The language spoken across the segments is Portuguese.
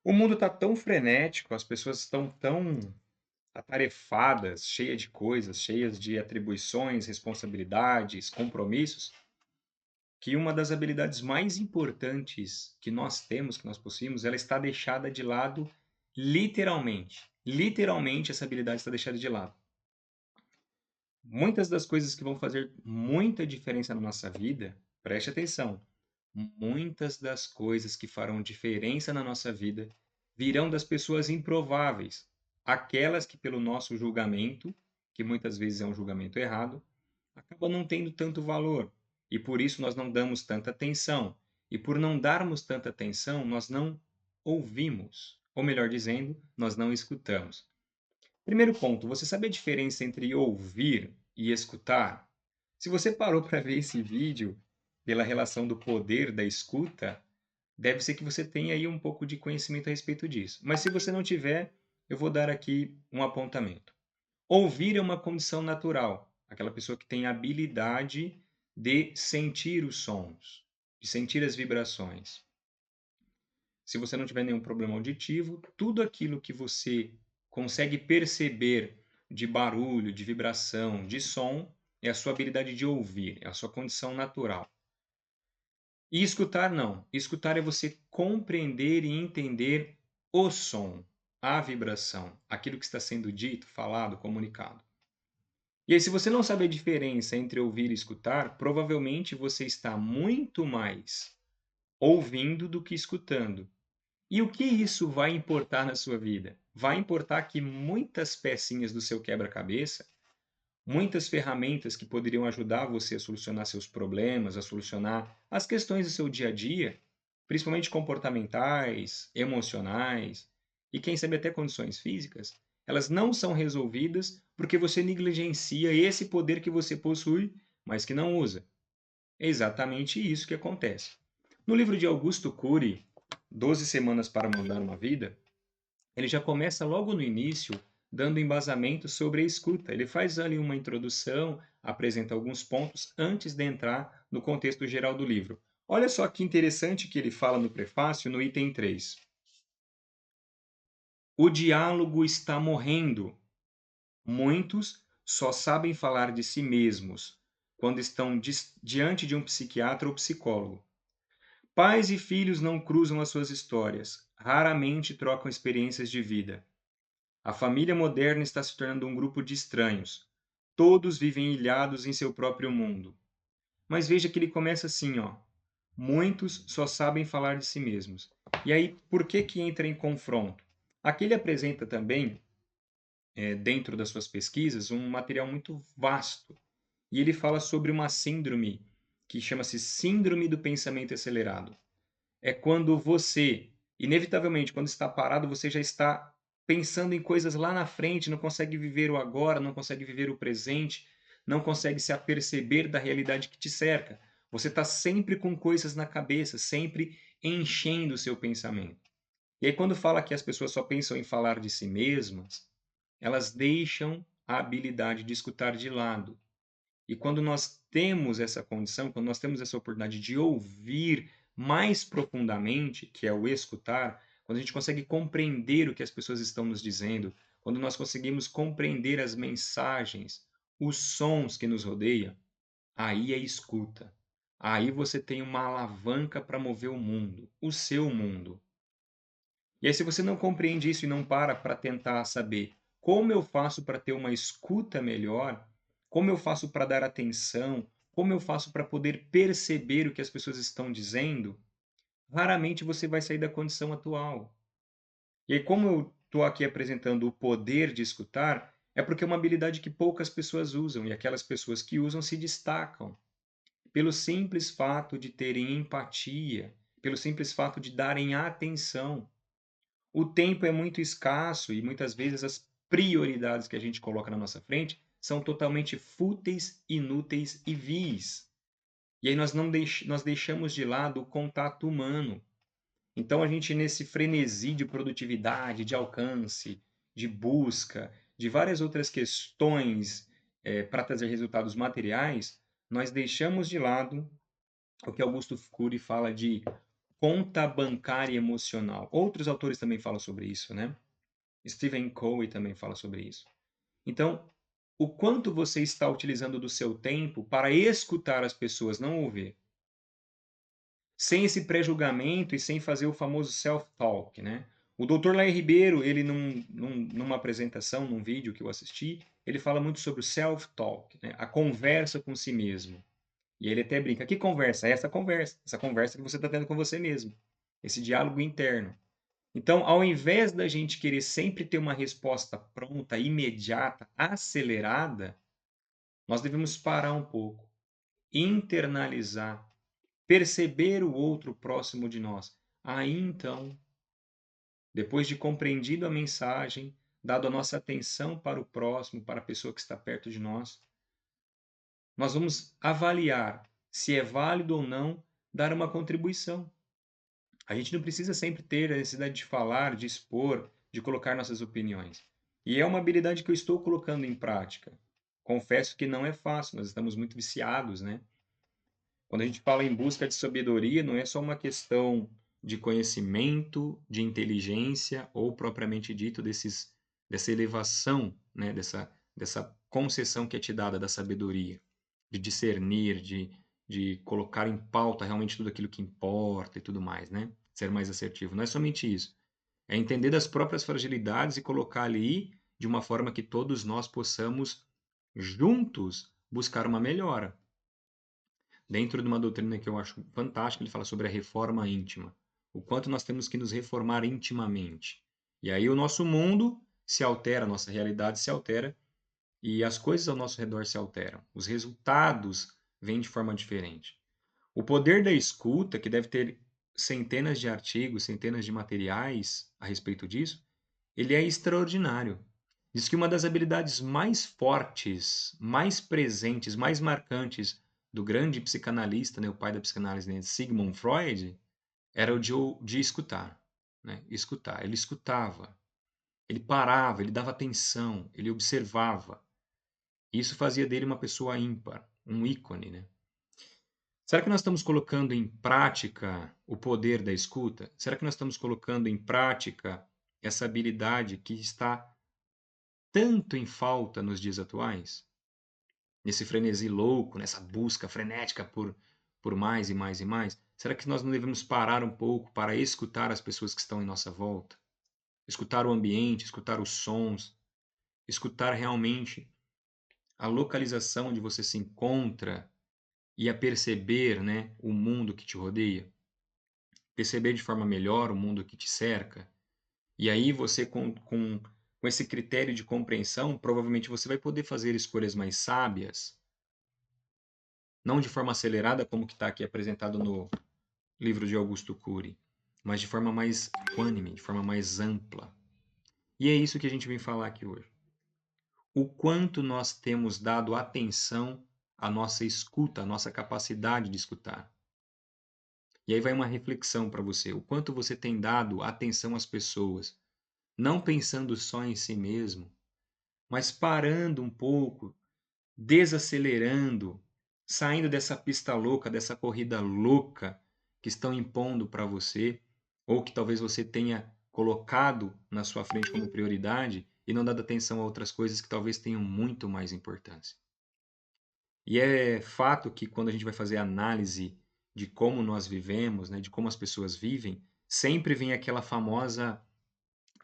O mundo está tão frenético, as pessoas estão tão atarefadas, cheias de coisas, cheias de atribuições, responsabilidades, compromissos, que uma das habilidades mais importantes que nós temos, que nós possuímos, ela está deixada de lado literalmente. Literalmente essa habilidade está deixada de lado. Muitas das coisas que vão fazer muita diferença na nossa vida, preste atenção, muitas das coisas que farão diferença na nossa vida virão das pessoas improváveis, aquelas que, pelo nosso julgamento, que muitas vezes é um julgamento errado, acaba não tendo tanto valor. E por isso nós não damos tanta atenção. E por não darmos tanta atenção, nós não ouvimos. Ou melhor dizendo, nós não escutamos. Primeiro ponto, você sabe a diferença entre ouvir e escutar? Se você parou para ver esse vídeo pela relação do poder da escuta, deve ser que você tenha aí um pouco de conhecimento a respeito disso. Mas se você não tiver, eu vou dar aqui um apontamento. Ouvir é uma condição natural, aquela pessoa que tem a habilidade de sentir os sons, de sentir as vibrações. Se você não tiver nenhum problema auditivo, tudo aquilo que você consegue perceber de barulho, de vibração, de som, é a sua habilidade de ouvir, é a sua condição natural. E escutar não. Escutar é você compreender e entender o som, a vibração, aquilo que está sendo dito, falado, comunicado. E aí, se você não sabe a diferença entre ouvir e escutar, provavelmente você está muito mais ouvindo do que escutando. E o que isso vai importar na sua vida? Vai importar que muitas pecinhas do seu quebra-cabeça, muitas ferramentas que poderiam ajudar você a solucionar seus problemas, a solucionar as questões do seu dia a dia, principalmente comportamentais, emocionais e quem sabe até condições físicas, elas não são resolvidas porque você negligencia esse poder que você possui, mas que não usa. É exatamente isso que acontece. No livro de Augusto Cury, 12 Semanas para Mudar uma Vida, ele já começa logo no início dando embasamento sobre a escuta. Ele faz ali uma introdução, apresenta alguns pontos antes de entrar no contexto geral do livro. Olha só que interessante que ele fala no prefácio, no item 3. O diálogo está morrendo. Muitos só sabem falar de si mesmos quando estão diante de um psiquiatra ou psicólogo. Pais e filhos não cruzam as suas histórias, raramente trocam experiências de vida. A família moderna está se tornando um grupo de estranhos. Todos vivem ilhados em seu próprio mundo. Mas veja que ele começa assim, ó. Muitos só sabem falar de si mesmos. E aí, por que que entra em confronto? Aqui ele apresenta também, dentro das suas pesquisas, um material muito vasto. E ele fala sobre uma síndrome que chama-se Síndrome do Pensamento Acelerado. É quando você, inevitavelmente, quando está parado, você já está pensando em coisas lá na frente, não consegue viver o agora, não consegue viver o presente, não consegue se aperceber da realidade que te cerca. Você está sempre com coisas na cabeça, sempre enchendo o seu pensamento. E aí, quando fala que as pessoas só pensam em falar de si mesmas, elas deixam a habilidade de escutar de lado. E quando nós temos essa condição, quando nós temos essa oportunidade de ouvir mais profundamente, que é o escutar, quando a gente consegue compreender o que as pessoas estão nos dizendo, quando nós conseguimos compreender as mensagens, os sons que nos rodeiam, aí é escuta. Aí você tem uma alavanca para mover o mundo, o seu mundo. E aí, se você não compreende isso e não para tentar saber como eu faço para ter uma escuta melhor, como eu faço para dar atenção, como eu faço para poder perceber o que as pessoas estão dizendo, raramente você vai sair da condição atual. E aí, como eu estou aqui apresentando o poder de escutar, é porque é uma habilidade que poucas pessoas usam e aquelas pessoas que usam se destacam pelo simples fato de terem empatia, pelo simples fato de darem atenção. O tempo é muito escasso e muitas vezes as prioridades que a gente coloca na nossa frente são totalmente fúteis, inúteis e vis. E aí nós não nós deixamos de lado o contato humano. Então a gente nesse frenesi de produtividade, de alcance, de busca, de várias outras questões para trazer resultados materiais, nós deixamos de lado o que Augusto Cury fala de conta bancária emocional. Outros autores também falam sobre isso, né? Stephen Covey também fala sobre isso. Então, o quanto você está utilizando do seu tempo para escutar as pessoas, não ouvir. Sem esse pré-julgamento e sem fazer o famoso self-talk, né? O Dr. Laí Ribeiro, ele numa apresentação, num vídeo que eu assisti, ele fala muito sobre o self-talk, né? A conversa com si mesmo. E ele até brinca, que conversa? É essa conversa que você está tendo com você mesmo. Esse diálogo interno. Então, ao invés da gente querer sempre ter uma resposta pronta, imediata, acelerada, nós devemos parar um pouco, internalizar, perceber o outro próximo de nós. Aí então, depois de compreendido a mensagem, dado a nossa atenção para o próximo, para a pessoa que está perto de nós, nós vamos avaliar se é válido ou não dar uma contribuição. A gente não precisa sempre ter a necessidade de falar, de expor, de colocar nossas opiniões. E é uma habilidade que eu estou colocando em prática. Confesso que não é fácil, nós estamos muito viciados, né? Quando a gente fala em busca de sabedoria, não é só uma questão de conhecimento, de inteligência ou propriamente dito dessa elevação, né? dessa concessão que é te dada da sabedoria, de discernir, de colocar em pauta realmente tudo aquilo que importa e tudo mais, né? Ser mais assertivo. Não é somente isso. É entender das próprias fragilidades e colocar ali de uma forma que todos nós possamos juntos buscar uma melhora. Dentro de uma doutrina que eu acho fantástica, ele fala sobre a reforma íntima. O quanto nós temos que nos reformar intimamente. E aí o nosso mundo se altera, a nossa realidade se altera e as coisas ao nosso redor se alteram. Os resultados vêm de forma diferente. O poder da escuta, que deve ter centenas de artigos, centenas de materiais a respeito disso, ele é extraordinário. Diz que uma das habilidades mais fortes, mais presentes, mais marcantes do grande psicanalista, né, o pai da psicanálise, né, Sigmund Freud, era o de escutar. Né? Escutar. Ele escutava, ele parava, ele dava atenção, ele observava. Isso fazia dele uma pessoa ímpar, um ícone. Né? Será que nós estamos colocando em prática o poder da escuta? Será que nós estamos colocando em prática essa habilidade que está tanto em falta nos dias atuais? Nesse frenesi louco, nessa busca frenética por mais e mais e mais? Será que nós não devemos parar um pouco para escutar as pessoas que estão em nossa volta? Escutar o ambiente, escutar os sons, escutar realmente a localização onde você se encontra e a perceber, né, o mundo que te rodeia? Perceber de forma melhor o mundo que te cerca? E aí você, com esse critério de compreensão, provavelmente você vai poder fazer escolhas mais sábias, não de forma acelerada, como que está aqui apresentado no livro de Augusto Cury, mas de forma mais equânime, de forma mais ampla. E é isso que a gente vem falar aqui hoje. O quanto nós temos dado atenção à nossa escuta, à nossa capacidade de escutar. E aí vai uma reflexão para você. O quanto você tem dado atenção às pessoas, não pensando só em si mesmo, mas parando um pouco, desacelerando, saindo dessa pista louca, dessa corrida louca que estão impondo para você, ou que talvez você tenha colocado na sua frente como prioridade e não dado atenção a outras coisas que talvez tenham muito mais importância. E é fato que quando a gente vai fazer análise de como nós vivemos, né, de como as pessoas vivem, sempre vem aquela famosa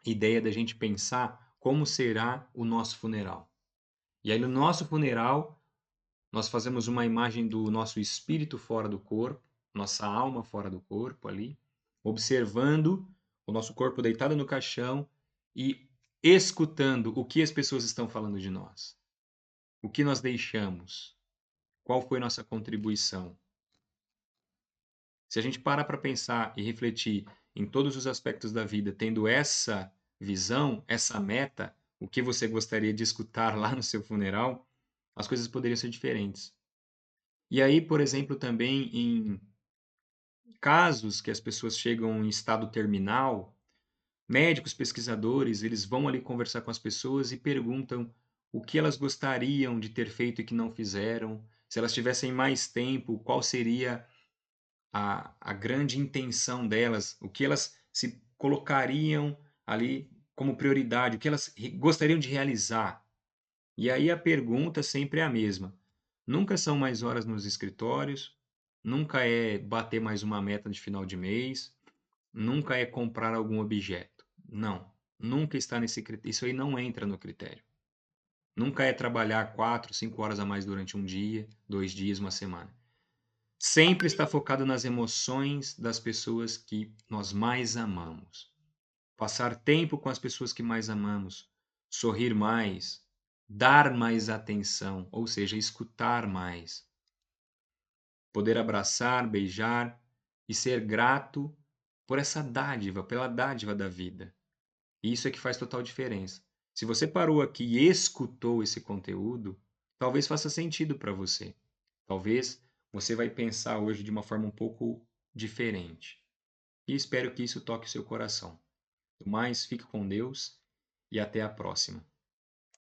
ideia da gente pensar como será o nosso funeral. E aí no nosso funeral, nós fazemos uma imagem do nosso espírito fora do corpo, nossa alma fora do corpo ali, observando o nosso corpo deitado no caixão e escutando o que as pessoas estão falando de nós. O que nós deixamos? Qual foi nossa contribuição? Se a gente parar para pensar e refletir em todos os aspectos da vida, tendo essa visão, essa meta, o que você gostaria de escutar lá no seu funeral, as coisas poderiam ser diferentes. E aí, por exemplo, também em casos que as pessoas chegam em estado terminal, médicos, pesquisadores, eles vão ali conversar com as pessoas e perguntam o que elas gostariam de ter feito e que não fizeram. Se elas tivessem mais tempo, qual seria a grande intenção delas, o que elas se colocariam ali como prioridade, o que elas gostariam de realizar. E aí a pergunta sempre é a mesma. Nunca são mais horas nos escritórios, nunca é bater mais uma meta de final de mês, nunca é comprar algum objeto. Não, nunca está nesse critério. Isso aí não entra no critério. Nunca é trabalhar 4, 5 horas a mais durante um dia, 2 dias, uma semana. Sempre está focado nas emoções das pessoas que nós mais amamos. Passar tempo com as pessoas que mais amamos, sorrir mais, dar mais atenção, ou seja, escutar mais, poder abraçar, beijar e ser grato por essa dádiva, pela dádiva da vida. Isso é que faz total diferença. Se você parou aqui e escutou esse conteúdo, talvez faça sentido para você. Talvez você vai pensar hoje de uma forma um pouco diferente. E espero que isso toque o seu coração. No mais, fique com Deus e até a próxima.